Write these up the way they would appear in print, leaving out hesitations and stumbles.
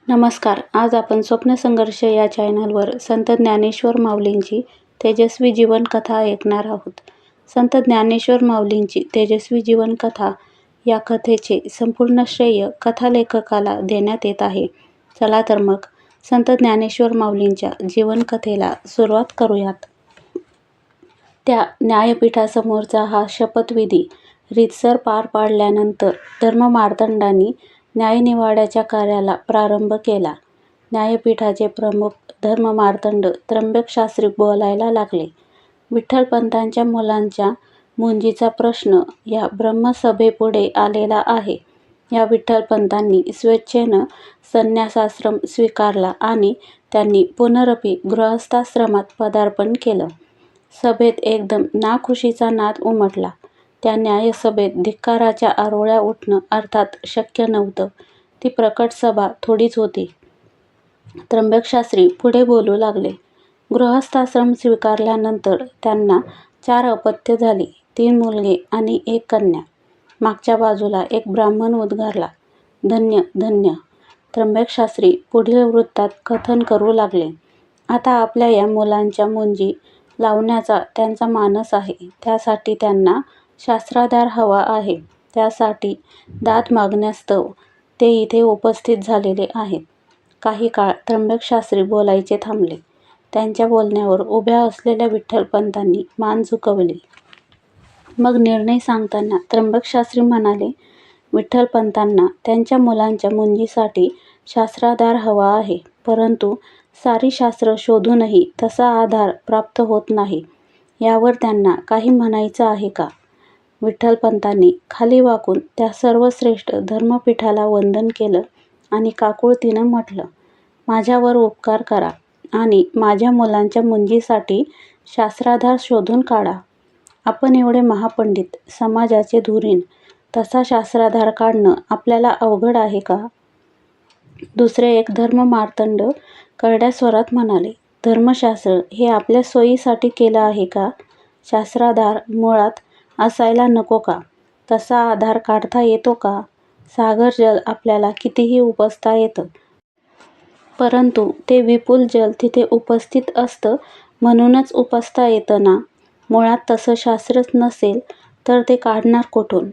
नमस्कार. आज आपण स्वप्नसंघर्ष या चॅनलवर संत ज्ञानेश्वर माऊलींची तेजस्वी जीवनकथा ऐकणार आहोत. संत ज्ञानेश्वर माऊलींची तेजस्वी जीवनकथा या कथेचे संपूर्ण श्रेय कथालेखकाला देण्यात येत आहे. चला तर मग संत ज्ञानेश्वर माऊलींच्या जीवनकथेला सुरुवात करूयात. त्या न्यायपीठासमोरचा हा शपथविधी रीतसर पार पाडल्यानंतर धर्ममार्तंडांनी न्यायनिवाड्याच्या कार्याला प्रारंभ केला. न्यायपीठाचे प्रमुख धर्ममार्तंड त्र्यंबकशास्त्री बोलायला लागले. विठ्ठलपंतांच्या मुलांच्या मुंजीचा प्रश्न या ब्रह्मसभेपुढे आलेला आहे. या विठ्ठलपंतांनी स्वेच्छेनं संन्यासाश्रम स्वीकारला आणि त्यांनी पुनरपी गृहस्थाश्रमात पदार्पण केलं. सभेत एकदम नाखुशीचा नाद उमटला. त्या न्यायसभेत धिक्काराच्या आरोळ्या उठणं अर्थात शक्य नव्हतं. ती प्रकट सभा थोडीच होती. त्र्यंबकशास्त्री पुढे बोलू लागले. गृहस्थाश्रम स्वीकारल्यानंतर त्यांना 4 अपत्य झाली, 3 मुलगे आणि 1 कन्या. मागच्या बाजूला एक ब्राह्मण उद्गारला, धन्य धन्य. त्र्यंबकशास्त्री पुढील वृत्तात कथन करू लागले. आता आपल्या या मुलांच्या मुंजी लावण्याचा त्यांचा मानस आहे. त्यासाठी त्यांना शास्त्राधार हवा आहे. त्यासाठी दाद मागण्यास्तव ते इथे उपस्थित झालेले आहेत. काही काळ त्र्यंबकशास्त्री बोलायचे थांबले. त्यांच्या बोलण्यावर उभ्या असलेल्या विठ्ठलपंतांनी मान झुकवली. मग निर्णय सांगताना त्र्यंबकशास्त्री म्हणाले, विठ्ठलपंतांना त्यांच्या मुलांच्या मुंजीसाठी शास्त्राधार हवा आहे. परंतु सारी शास्त्र शोधूनही तसा आधार प्राप्त होत नाही. यावर त्यांना काही म्हणायचं आहे का? विठ्ठलपंतांनी खाली वाकून त्या सर्वश्रेष्ठ धर्मपीठाला वंदन केलं आणि काकुळतीनं म्हटलं, माझ्यावर उपकार करा आणि माझ्या मुलांच्या मुंजीसाठी शास्त्राधार शोधून काढा. आपण एवढे महापंडित, समाजाचे धुरीण, तसा शास्त्राधार काढणं आपल्याला अवघड आहे का? दुसरे एक धर्ममार्तंड करड्या स्वरात म्हणाले, धर्मशास्त्र हे आपल्या सोयीसाठी केलं आहे का? शास्त्राधार मुळात असायला नको का? तसा आधार काढता येतो का? सागर जल आपल्याला कितीही उपसता येतं. परंतु ते विपुल जल तिथे उपस्थित असतं म्हणूनच उपसता येतं ना. मुळात तसं शास्त्रच नसेल तर ते काढणार कुठून?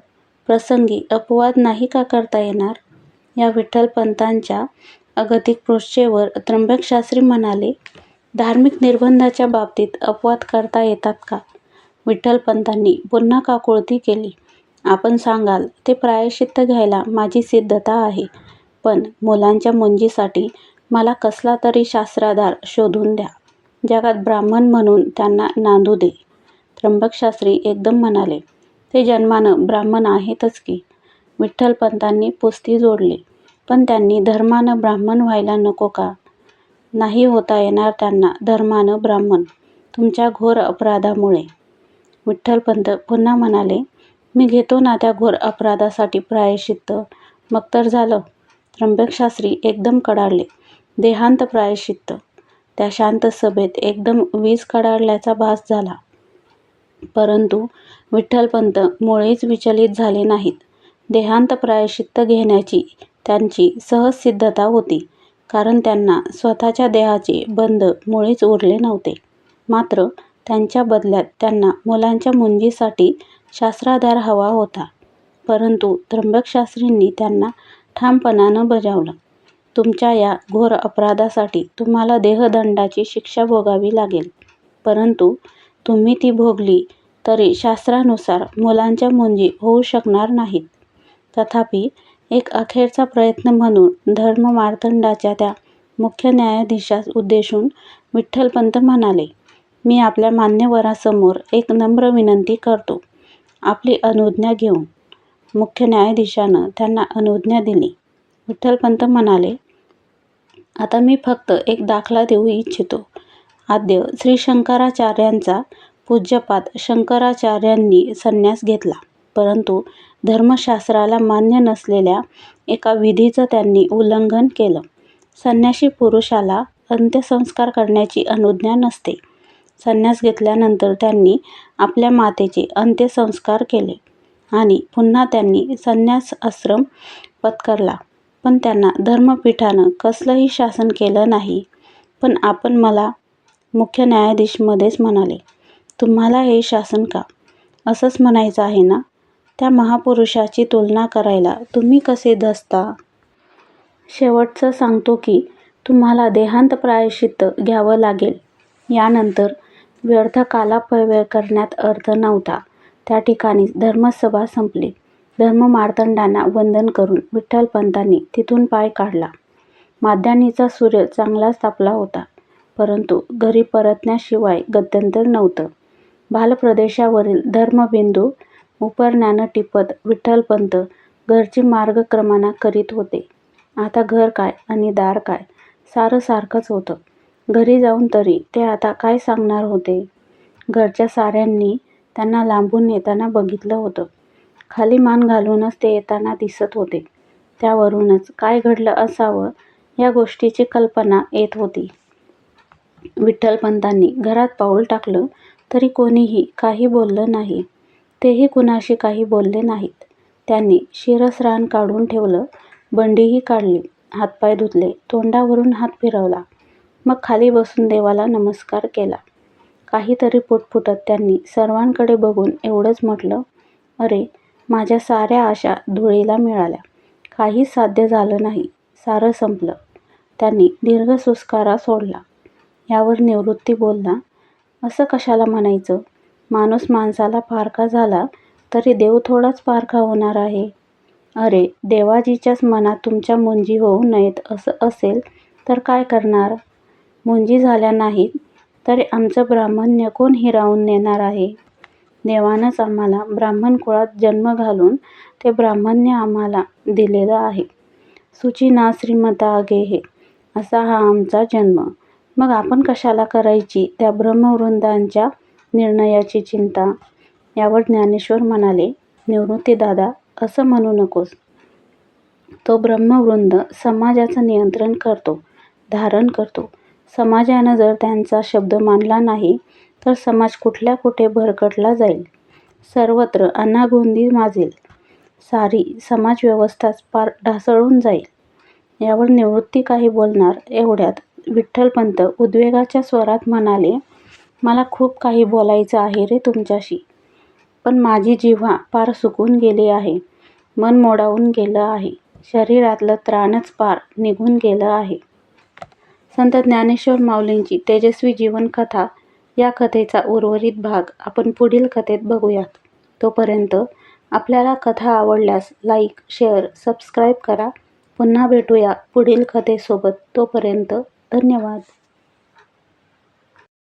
प्रसंगी अपवाद नाही का करता येणार? या विठ्ठलपंतांच्या अगतिक पृच्छेवर त्र्यंबकशास्त्री म्हणाले, धार्मिक निर्बंधाच्या बाबतीत अपवाद करता येतात का? विठ्ठलपंतांनी पुन्हा काकुळती केली. आपण सांगाल ते प्रायश्चित्त घ्यायला माझी सिद्धता आहे. पण मुलांच्या मुंजीसाठी मला कसला तरी शास्त्राधार शोधून द्या. जगात ब्राह्मण म्हणून त्यांना नांदू दे. त्र्यंबकशास्त्री एकदम म्हणाले, ते जन्मानं ब्राह्मण आहेतच की. विठ्ठलपंतांनी पुस्ती जोडली. पण त्यांनी धर्मानं ब्राह्मण व्हायला नको का? नाही होता येणार त्यांना धर्मानं ब्राह्मण, तुमच्या घोर अपराधामुळे. विठ्ठलपंत पुन्हा म्हणाले, मी घेतो ना त्या घोर अपराधासाठी प्रायश्चित्त. मग तर झालं. त्र्यंबकशास्त्री एकदम कडाडले. देहांत प्रायश्चित्त. त्या शांत सभेत एकदम वीज कडाडल्याचा भास झाला. परंतु विठ्ठलपंत मुळीच विचलित झाले नाहीत. देहांत प्रायश्चित्त घेण्याची त्यांची सहज सिद्धता होती. कारण त्यांना स्वतःच्या देहाचे बंध मुळीच उरले नव्हते. मात्र त्यांच्या बदल्यात त्यांना मुलांच्या मुंजीसाठी शास्त्राधार हवा होता. परंतु त्र्यंबकशास्त्रींनी त्यांना ठामपणानं बजावलं, तुमच्या या घोर अपराधासाठी तुम्हाला देहदंडाची शिक्षा भोगावी लागेल. परंतु तुम्ही ती भोगली तरी शास्त्रानुसार मुलांच्या मुंजी होऊ शकणार नाहीत. तथापि एक अखेरचा प्रयत्न म्हणून धर्ममार्तंडाच्या त्या मुख्य न्यायाधीशास उद्देशून विठ्ठलपंत म्हणाले, मी आपल्या मान्यवरांसमोर एक नम्र विनंती करतो. आपली अनुज्ञा घेऊन. मुख्य न्यायाधीशानं त्यांना अनुज्ञा दिली. विठ्ठलपंत म्हणाले, आता मी फक्त एक दाखला देऊ इच्छितो. आद्य श्री शंकराचार्यांचा पूज्यपाद शंकराचार्यांनी संन्यास घेतला. परंतु धर्मशास्त्राला मान्य नसलेल्या एका विधीचं त्यांनी उल्लंघन केलं. संन्यासी पुरुषाला अंत्यसंस्कार करण्याची अनुज्ञा नसते. संन्यास घेतल्यानंतर त्यांनी आपल्या मातेचे अंत्यसंस्कार केले आणि पुन्हा त्यांनी संन्यास आश्रम पत्करला. पण त्यांना धर्मपीठानं कसलंही शासन केलं नाही. पण आपण मला मुख्य न्यायाधीशमध्येच म्हणाले, तुम्हाला हे शासन का? असंच म्हणायचं आहे ना? त्या महापुरुषाची तुलना करायला तुम्ही कसे धजता? शेवटचं सांगतो की तुम्हाला देहांत प्रायश्चित्त घ्यावं लागेल. यानंतर व्यर्थ कालापव्यय करण्यात अर्थ नव्हता. त्या ठिकाणीच धर्मसभा संपली. धर्ममार्तंडांना वंदन करून विठ्ठलपंतांनी तिथून पाय काढला. माध्यान्हीचा सूर्य चांगलाच तापला होता, परंतु घरी परतण्याशिवाय गत्यंतर नव्हतं. भालप्रदेशावरील धर्मबिंदू उपरण्यानं टिपत विठ्ठलपंत घरची मार्गक्रमणा करीत होते. आता घर काय आणि दार काय सारं सारखंच होतं. घरी जाऊन तरी ते आता काय सांगणार होते? घरच्या साऱ्यांनी त्यांना लांबून येताना बघितलं होतं. खाली मान घालूनच ते येताना दिसत होते. त्यावरूनच काय घडलं असावं या गोष्टीची कल्पना येत होती. विठ्ठलपंतांनी घरात पाऊल टाकलं तरी कोणीही काही बोललं नाही. तेही कुणाशी काही बोलले नाहीत. त्यांनी शिरस्त्राण काढून ठेवलं, बंडीही काढली, हातपाय धुतले, तोंडावरून हात फिरवला. मग खाली बसून देवाला नमस्कार केला. काहीतरी पुटपुटत त्यांनी सर्वांकडे बघून एवढंच म्हटलं, अरे, माझ्या साऱ्या आशा धुळीला मिळाल्या. काहीच साध्य झालं नाही. सारं संपलं. त्यांनी दीर्घ सुस्कारा सोडला. यावर निवृत्ती बोलला, असं कशाला म्हणायचं? माणूस माणसाला पारखा झाला तरी देव थोडाच पारखा होणार आहे. अरे, देवाजीच्याच मनात तुमच्या मुंजी होऊ नयेत असं असेल तर काय करणार? मुंजी झाल्या नाहीत तरी आमचं ब्राह्मण्य कोण हिरावून नेणार आहे? देवानंच आम्हाला ब्राह्मण कुळात जन्म घालून ते ब्राह्मण्य आम्हाला दिलेलं आहे. सुचिना श्रीमता गेहे असा हा आमचा जन्म. मग आपण कशाला करायची त्या ब्रह्मवृंदांच्या निर्णयाची चिंता? यावर ज्ञानेश्वर म्हणाले, निवृत्तीदादा, असं म्हणू नकोस. तो ब्रह्मवृंद समाजाचं नियंत्रण करतो, धारण करतो. समाजानं जर त्यांचा शब्द मानला नाही तर समाज कुठल्या कुठे भरकटला जाईल. सर्वत्र अनागोंदी माजेल. सारी समाजव्यवस्थाच पार ढासळून जाईल. यावर निवृत्ती काही बोलणार एवढ्यात विठ्ठलपंत उद्वेगाच्या स्वरात म्हणाले, मला खूप काही बोलायचं आहे रे तुमच्याशी. पण माझी जिव्हा पार सुकून गेली आहे. मन मोडावून गेलं आहे. शरीरातलं त्राणच पार निघून गेलं आहे. संत ज्ञानेश्वर माऊलींची तेजस्वी जीवन कथा या कथेचा उर्वरित भाग आपण पुढील कथेत बघूयात. तोपर्यंत आपल्याला कथा आवडल्यास लाईक, शेअर, सबस्क्राईब करा. पुन्हा भेटूया पुढील कथेसोबत. तोपर्यंत धन्यवाद.